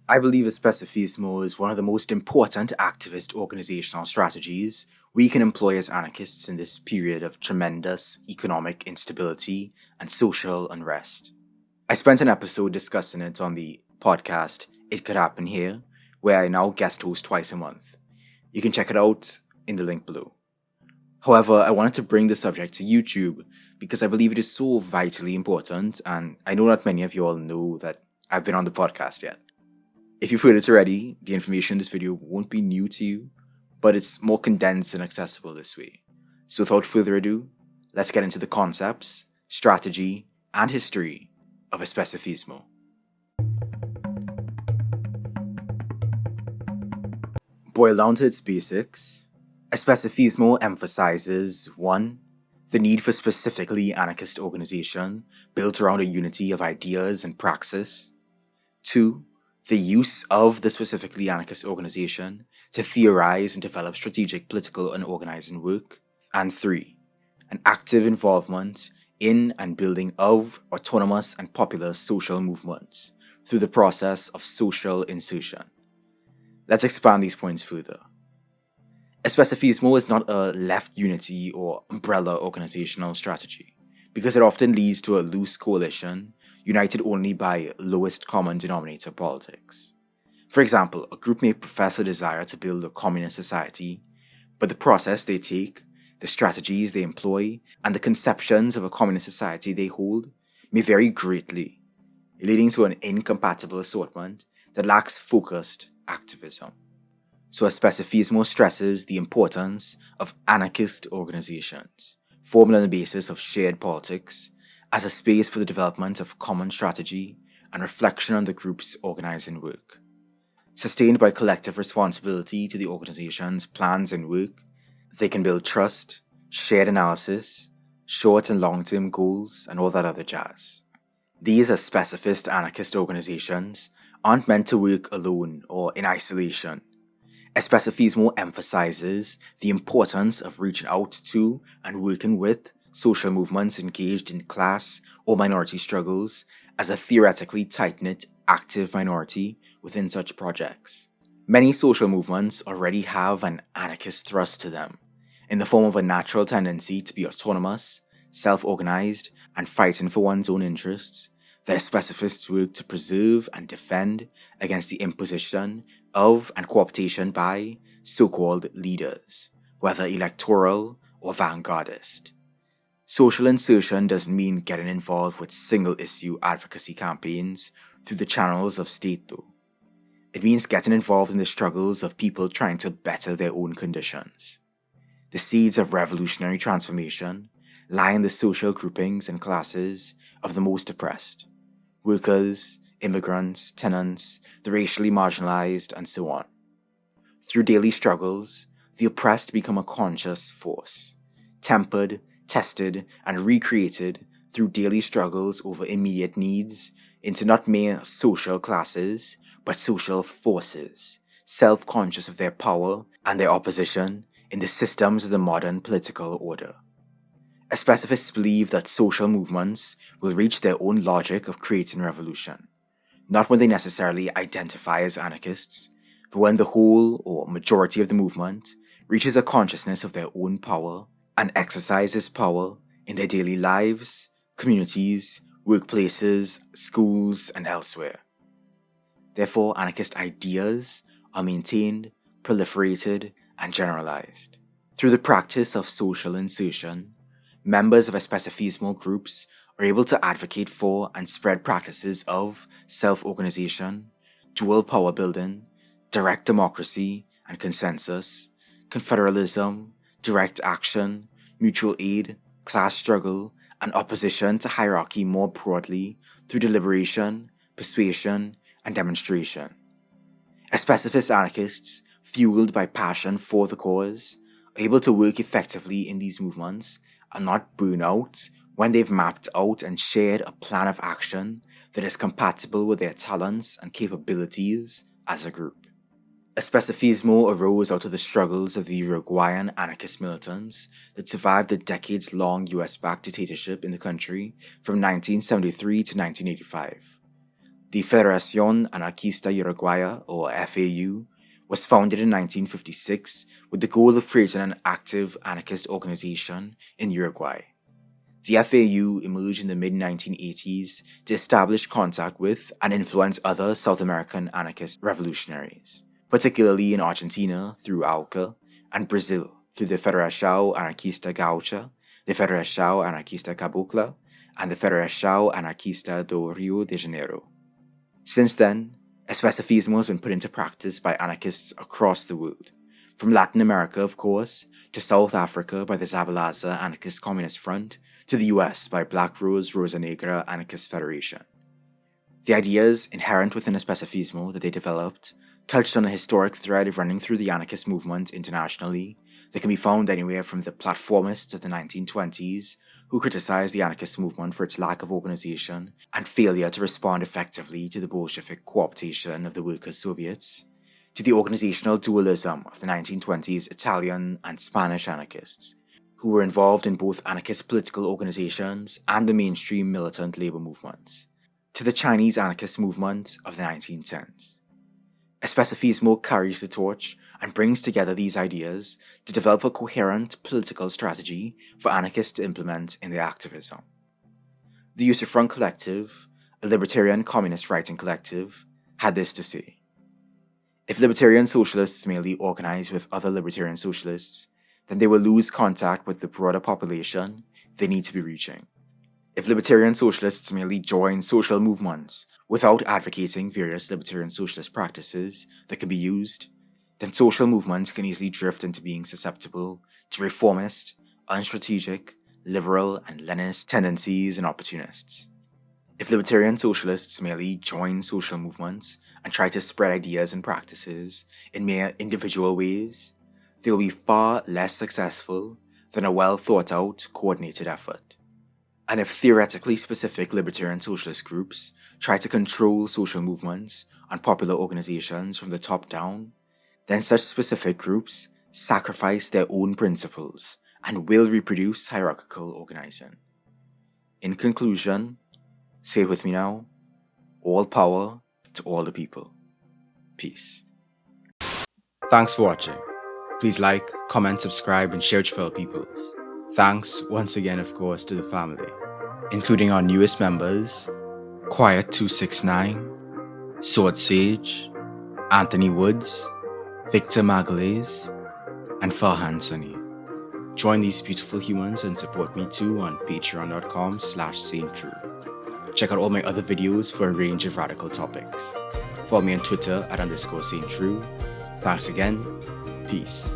I believe Especifismo is one of the most important activist organizational strategies we can employ as anarchists in this period of tremendous economic instability and social unrest. I spent an episode discussing it on the podcast It Could Happen Here, where I now guest host twice a month. You can check it out in the link below. However, I wanted to bring the subject to YouTube because I believe it is so vitally important, and I know not many of you all know that I've been on the podcast yet. If you've heard it already, the information in this video won't be new to you, but it's more condensed and accessible this way. So without further ado, let's get into the concepts, strategy, and history of Especifismo. Boiled down to its basics, Especifismo emphasizes 1. The need for specifically anarchist organization built around a unity of ideas and praxis. 2. The use of the specifically anarchist organization to theorize and develop strategic political and organizing work. And 3. An active involvement in and building of autonomous and popular social movements through the process of social insertion. Let's expand these points further. Especifismo is not a left unity or umbrella organizational strategy, because it often leads to a loose coalition united only by lowest common denominator politics. For example, a group may profess a desire to build a communist society, but the process they take, the strategies they employ, and the conceptions of a communist society they hold may vary greatly, leading to an incompatible assortment that lacks focused activism. So Especifismo stresses the importance of anarchist organizations, formed on the basis of shared politics, as a space for the development of common strategy and reflection on the group's organizing work. Sustained by collective responsibility to the organization's plans and work, they can build trust, shared analysis, short and long-term goals, and all that other jazz. These as specificist anarchist organizations aren't meant to work alone or in isolation. Especifismo emphasizes the importance of reaching out to and working with social movements engaged in class or minority struggles as a theoretically tight-knit, active minority within such projects. Many social movements already have an anarchist thrust to them, in the form of a natural tendency to be autonomous, self-organized, and fighting for one's own interests, that specifists work to preserve and defend against the imposition of and co-optation by so-called leaders, whether electoral or vanguardist. Social insertion doesn't mean getting involved with single-issue advocacy campaigns through the channels of state though. It means getting involved in the struggles of people trying to better their own conditions. The seeds of revolutionary transformation lie in the social groupings and classes of the most oppressed: workers, immigrants, tenants, the racially marginalized, and so on. Through daily struggles, the oppressed become a conscious force, tempered, tested, and recreated through daily struggles over immediate needs into not mere social classes, but social forces, self-conscious of their power and their opposition in the systems of the modern political order. Specifists believe that social movements will reach their own logic of creating revolution, not when they necessarily identify as anarchists, but when the whole or majority of the movement reaches a consciousness of their own power and exercises power in their daily lives, communities, workplaces, schools, and elsewhere. Therefore, anarchist ideas are maintained, proliferated, and generalized. Through the practice of social insertion, members of Especifismo groups are able to advocate for and spread practices of self-organization, dual power building, direct democracy and consensus, confederalism, direct action, mutual aid, class struggle, and opposition to hierarchy more broadly through deliberation, persuasion, and demonstration. Especifist anarchists, fueled by passion for the cause, are able to work effectively in these movements and not burn out when they've mapped out and shared a plan of action that is compatible with their talents and capabilities as a group. Especifismo arose out of the struggles of the Uruguayan anarchist militants that survived the decades-long US-backed dictatorship in the country from 1973 to 1985. The Federación Anarquista Uruguaya, or FAU, was founded in 1956 with the goal of creating an active anarchist organization in Uruguay. The FAU emerged in the mid-1980s to establish contact with and influence other South American anarchist revolutionaries, particularly in Argentina through AUCA and Brazil through the Federação Anarquista Gaúcha, the Federação Anarquista Cabocla, and the Federação Anarquista do Rio de Janeiro. Since then, Especifismo has been put into practice by anarchists across the world, from Latin America, of course, to South Africa by the Zabalaza Anarchist Communist Front, to the US by Black Rose Rosa Negra Anarchist Federation. The ideas inherent within Especifismo that they developed touched on a historic thread running through the anarchist movement internationally that can be found anywhere from the platformists of the 1920s, who criticized the anarchist movement for its lack of organization and failure to respond effectively to the Bolshevik co-optation of the workers' Soviets, to the organizational dualism of the 1920s Italian and Spanish anarchists, who were involved in both anarchist political organizations and the mainstream militant labor movements, to the Chinese anarchist movement of the 1910s. Especifismo carries the torch and brings together these ideas to develop a coherent political strategy for anarchists to implement in their activism. The User Front Collective, a libertarian communist writing collective, had this to say: if libertarian socialists merely organize with other libertarian socialists, then they will lose contact with the broader population they need to be reaching. If libertarian socialists merely join social movements without advocating various libertarian socialist practices that can be used, then social movements can easily drift into being susceptible to reformist, unstrategic, liberal, and Leninist tendencies and opportunists. If libertarian socialists merely join social movements and try to spread ideas and practices in mere individual ways, they will be far less successful than a well-thought-out, coordinated effort. And if theoretically specific libertarian socialist groups try to control social movements and popular organizations from the top down, then such specific groups sacrifice their own principles and will reproduce hierarchical organizing. In conclusion, say it with me now: all power to all the people. Peace. Thanks for watching. Please like, comment, subscribe, and share with your fellow peoples. Thanks once again, of course, to the family, including our newest members: Quiet269, Sword Sage, Anthony Woods, Victor Magalhaes, and Farhan Sunny. Join these beautiful humans and support me too on patreon.com/sainttrue. Check out all my other videos for a range of radical topics. Follow me on Twitter @_sainttrue. Thanks again. Peace.